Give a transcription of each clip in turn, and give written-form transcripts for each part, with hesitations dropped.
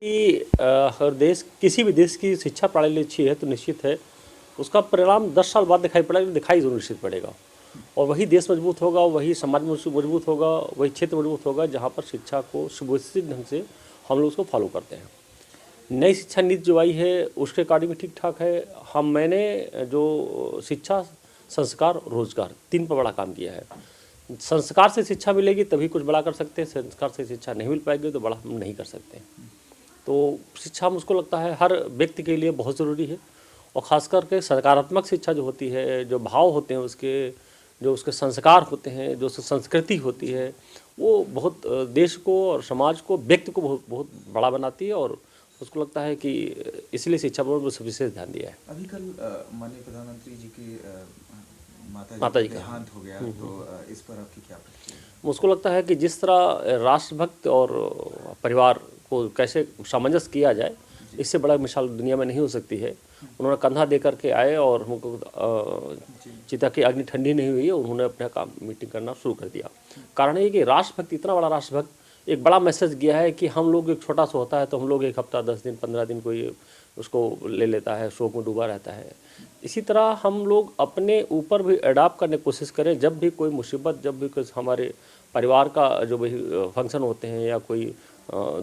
कि हर देश किसी भी देश की शिक्षा प्रणाली अच्छी है तो निश्चित है उसका परिणाम 10 साल बाद दिखाई पड़ेगा, दिखाई जरूर निश्चित पड़ेगा। और वही देश मजबूत होगा, वही समाज मजबूत होगा, वही क्षेत्र मजबूत होगा जहाँ पर शिक्षा को सुव्यवस्थित ढंग से हम लोग उसको फॉलो करते हैं। नई शिक्षा नीति जो आई है उसके अकॉर्डिंग भी ठीक ठाक है। मैंने जो शिक्षा, संस्कार, रोजगार 3 पर बड़ा काम किया है। संस्कार से शिक्षा मिलेगी तभी कुछ बड़ा कर सकते हैं, संस्कार से शिक्षा नहीं मिल पाएगी तो बड़ा हम नहीं कर सकते। तो शिक्षा मुझको लगता है हर व्यक्ति के लिए बहुत ज़रूरी है, और ख़ास करके सकारात्मक शिक्षा जो होती है, जो भाव होते हैं उसके, जो उसके संस्कार होते हैं, जो उसकी संस्कृति होती है, वो बहुत देश को और समाज को, व्यक्ति को बहुत बहुत बड़ा बनाती है। और उसको लगता है कि इसलिए शिक्षा पर विशेष ध्यान दिया है। अभी कल माननीय प्रधानमंत्री जी की माता जी का देहांत हो गया, तो इस पर आपकी क्या प्रतिक्रिया है? मुझको लगता है कि जिस तरह राष्ट्रभक्त और परिवार को कैसे सामंजस्य किया जाए, इससे बड़ा मिसाल दुनिया में नहीं हो सकती है। उन्होंने कंधा दे करके आए और हमको चिता की अग्नि ठंडी नहीं हुई, उन्होंने अपना काम मीटिंग करना शुरू कर दिया। कारण ये कि राष्ट्रभक्त, इतना बड़ा राष्ट्रभक्त एक बड़ा मैसेज दिया है कि हम लोग, एक छोटा सा होता है तो हम लोग 1 हफ्ता 10 दिन 15 दिन कोई उसको ले लेता है, शोक में डूबा रहता है। इसी तरह हम लोग अपने ऊपर भी अडॉप्ट करने की कोशिश करें। जब भी कोई मुसीबत, जब भी कुछ हमारे परिवार का जो भी फंक्शन होते हैं या कोई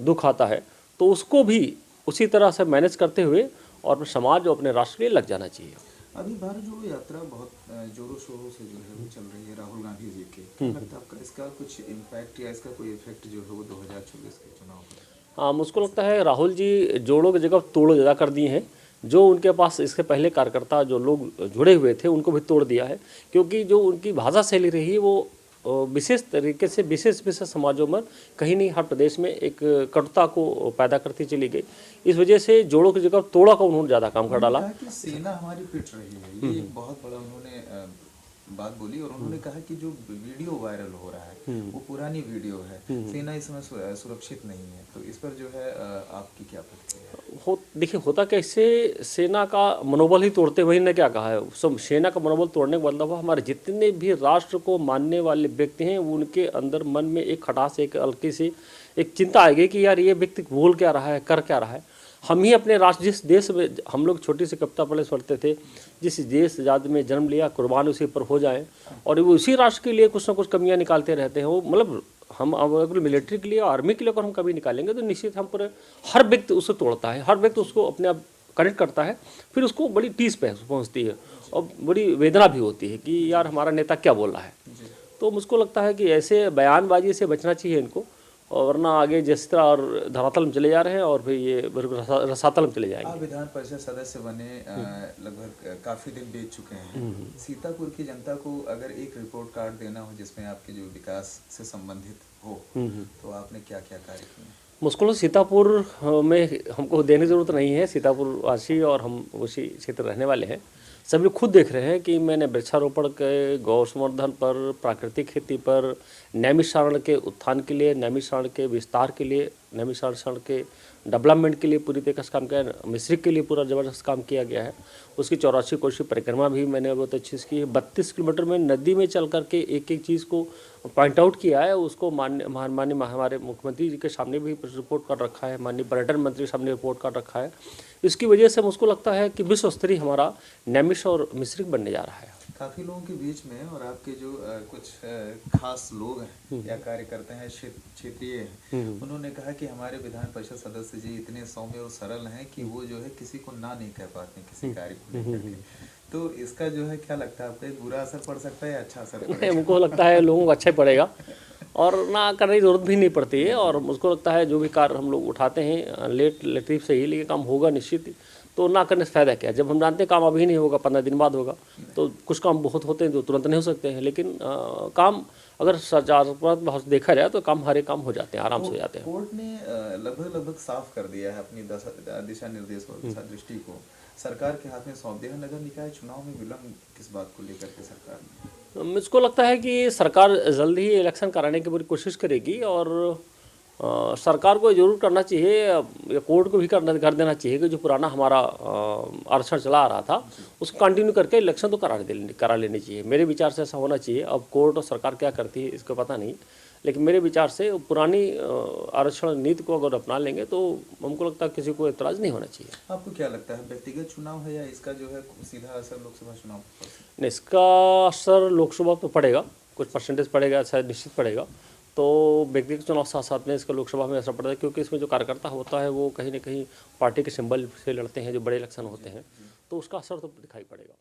दुख आता है, तो उसको भी उसी तरह से मैनेज करते हुए और अपने समाज और अपने राष्ट्र के लिए लग जाना चाहिए। अभी भारत जोड़ो यात्रा बहुत जोरों शोरों से जो है वो चल रही है राहुल गांधी जी की। क्या लगता है आपका इसका कुछ इम्पैक्ट या इसका कोई इफेक्ट जो है वो 2024 के चुनाव पर? हाँ, मुझको लगता है राहुल जी जोड़ों की जगह तोड़ो ज़्यादा कर दिए हैं। जो उनके पास इसके पहले कार्यकर्ता जो लोग जुड़े हुए थे उनको भी तोड़ दिया है, क्योंकि जो उनकी भाषा शैली रही है वो विशेष तरीके से विशेष समाजों में कहीं नहीं, हर प्रदेश में एक कटुता को पैदा करती चली गई। इस वजह से जोड़ों की जगह तोड़ा का उन्होंने ज़्यादा काम कर डाला। कि सेना हमारी पिट रही है, ये एक बहुत बड़ा उन्होंने बात बोली। और उन्होंने कहा कि जो वीडियो वायरल हो रहा है वो पुरानी वीडियो है, सेना इस समय सुरक्षित नहीं है। तो इस पर जो है आपकी क्या प्रतिक्रिया है? देखिए, होता कैसे, सेना का मनोबल ही तोड़ते हुए ने क्या कहा है, सब सेना का मनोबल तोड़ने का मतलब हमारे जितने भी राष्ट्र को मानने वाले व्यक्ति हैं उनके अंदर मन में एक खटास, एक हल्की सी एक चिंता आएगी कि यार ये व्यक्ति बोल क्या रहा है, कर क्या रहा है। हम ही अपने राष्ट्र, जिस देश में हम लोग छोटी सी कविता पढ़े पढ़ते थे, जिस देश आज़ादी में जन्म लिया, कुर्बान उसी पर हो जाए, और वो उसी राष्ट्र के लिए कुछ ना कुछ कमियां निकालते रहते हैं। वो मतलब हम अगर मिलिट्री के लिए, आर्मी के लिए अगर हम कभी निकालेंगे तो निश्चित हम पर हर व्यक्ति उससे तोड़ता है, हर व्यक्ति उसको अपने आप कनेक्ट करता है, फिर उसको बड़ी टीस पे पहुँचती है और बड़ी वेदना भी होती है कि यार हमारा नेता क्या बोल रहा है। तो मुझको लगता है कि ऐसे बयानबाजी से बचना चाहिए इनको, और वरना आगे जिस तरह और धरातल में चले जा रहे हैं और फिर ये रसातल में चले जाएंगे। आप विधान परिषद सदस्य बने लगभग काफ़ी दिन बीत चुके हैं। सीतापुर की जनता को अगर एक रिपोर्ट कार्ड देना हो जिसमें आपके जो विकास से संबंधित हो, तो आपने क्या क्या कार्य किए? मुश्किल सीतापुर में हमको देने की ज़रूरत नहीं है, सीतापुर वासी और हम उसी क्षेत्र रहने वाले हैं। सभी लोग खुद देख रहे हैं कि मैंने वृक्षारोपण के, गौ संवर्धन पर, प्राकृतिक खेती पर, नैमिषारण्य के उत्थान के लिए, नैमिषारण्य के विस्तार के लिए, नैमिषारण्य के डेवलपमेंट के लिए पूरी तरीके से काम किया है। मिश्रिक के लिए पूरा ज़बरदस्त काम किया गया है। उसकी 84 कोशी परिक्रमा भी मैंने बहुत अच्छी से की है। 32 किलोमीटर में नदी में चल करके एक एक चीज़ को पॉइंट आउट किया है। उसको माननीय हमारे मुख्यमंत्री जी के सामने भी रिपोर्ट कर रखा है, माननीय पर्यटन मंत्री के सामने रिपोर्ट कर रखा है। इसकी वजह से मुझको लगता है कि विश्व स्तरीय हमारा नैमिष और मिश्रिक बनने जा रहा है। काफ़ी लोगों के बीच में, और आपके जो कुछ खास लोग हैं या कार्यकर्ता हैं क्षेत्रीय हैं, उन्होंने कहा कि हमारे विधान परिषद सदस्य जी इतने सौम्य और सरल हैं कि वो जो है किसी को ना नहीं कह पाते किसी कार्य को लेकर के। तो इसका जो है क्या लगता है आपको, एक बुरा असर पड़ सकता है या अच्छा असर पड़ेगा? मुझको लगता है लोगों को अच्छा ही पड़ेगा और ना करने की ज़रूरत भी नहीं पड़ती है। और मुझको लगता है जो भी कार्य हम लोग उठाते हैं लेट लतीफ़ से ही, लेकिन काम होगा निश्चित। तो ना करने से फ़ायदा क्या, जब हम जानते हैं काम अभी नहीं होगा, 15 दिन बाद होगा। तो कुछ काम बहुत होते हैं जो तुरंत नहीं हो सकते हैं, लेकिन काम अगर सचारात्मक देखा जाए तो काम, हरे काम हो जाते हैं, आराम से हो जाते हैं। कोर्ट ने लगभग साफ कर दिया है अपनी दिशा निर्देश और दिशा दृष्टि को सरकार के हाथ में सौंप दिया है। नगर निकाय चुनाव में विलम्ब किस बात को लेकर के सरकार ने? मुझको लगता है कि सरकार जल्दी ही इलेक्शन कराने की पूरी कोशिश करेगी, और सरकार को जरूर करना चाहिए या कोर्ट को भी कर देना चाहिए कि जो पुराना हमारा आरक्षण चला आ रहा था उसको कंटिन्यू करके इलेक्शन तो करा लेनी चाहिए। मेरे विचार से ऐसा होना चाहिए। अब कोर्ट और सरकार क्या करती है इसको पता नहीं, लेकिन मेरे विचार से पुरानी आरक्षण नीति को अगर अपना लेंगे तो हमको लगता है किसी को एतराज़ नहीं होना चाहिए। आपको क्या लगता है व्यक्तिगत चुनाव है या इसका जो है सीधा असर लोकसभा चुनाव पर पड़ सकता नहीं, इसका असर लोकसभा पे पड़ेगा, कुछ परसेंटेज पड़ेगा, शायद निश्चित पड़ेगा। तो व्यक्तिगत चुनाव साथ साथ में इसका लोकसभा में असर पड़ता है, क्योंकि इसमें जो कार्यकर्ता होता है वो कहीं ना कहीं पार्टी के सिंबल से लड़ते हैं, जो बड़े इलेक्शन होते हैं, तो उसका असर तो दिखाई पड़ेगा।